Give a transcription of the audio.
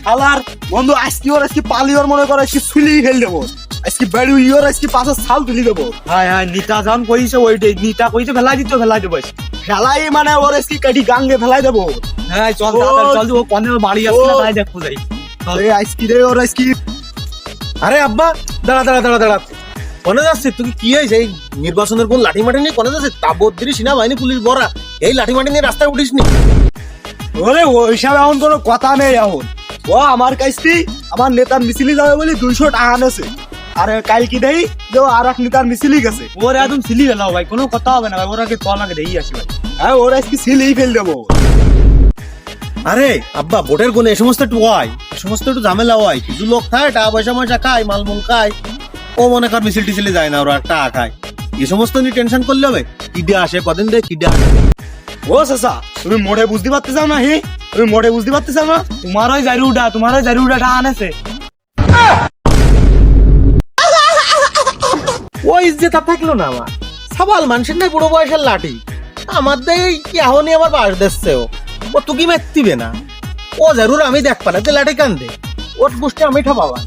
হালার বন্ধু আজকে পালিওর মনে করে আজকে ছুলি ফেল দেবো, আজকে বেড়ি ইয়োর আজকে পাঁচের ছাল তুলি দেবো। হায় হায়, নিতা যখন কইছে ওইটাই, নিতা কইছে ফেলাই দেবো। ফেলাই মানে ওর আজকে কাটি গাঙ্গে ফেলাই দেবো। হ্যাঁ চল তাড়াতাড়ি চল, ও কনে বাড়ি আসছে না, তাই দেখো যাই। আজকে রে ওর আজকে। আরে আব্বা, দাঁড়া কোনে যাচ্ছে? তুই কি হয়েছে? এই নির্বাচনের কোন লাঠি মাঠি নিয়ে কোনে যাচ্ছে? তাবদ্দিরি সেনাবাহিনী পুলিশ ভরা, এই লাঠি মাঠি নিয়ে রাস্তায় উঠিস নি? ওরে ওইসব এখন কোনো কথা নেই এখন। ও আমার কাছে আমার নেতার মিছিলি যাবে বলে 200 টাকা আনেছে, আর কাল কি দেই যে আর এক নেতার মিছিলি গেছে। ওর একদম সিলি গেল ভাই, কোনো কথা হবে না ভাই, ওর আগে তল আগে দেই আসি ভাই। হ্যাঁ ওর আজকে সিলি ফেল দেবো। আরে আব্বা, ভোটের কোনে এ সমস্ত একটু হয়, এ সমস্ত একটু ঝামেলা হয়। কিছু লোক খায়, টাকা পয়সা খায়, মালমূল খায়, ও মনে কর মিছিল টিছিলে যায় না, ওরা টাকা খায়। এই সমস্ত নিয়ে টেনশন করলে হবে? কিডে আসে কদিন দেয়, কিডে আসে। ও চাচা তুমি মোড়ে বুঝতে পারতে চাও না? হি তুমি মোড়ে বুঝতে পারতে চাও না? তোমার ওই জারুটা আনেছে। ওই ইজ্জত থাকলো না আমার, সাবাল মানুষের নাই বুড়ো বয়সের লাঠি, আমার দেই কি এখনই আমার বাস দিচ্ছে। ও তুকি মারতিবে না, ও জরুর আমি দেখ পালা যে লাঠি কান্দে, ওর গোষ্ঠী আমি ঠাপাবা।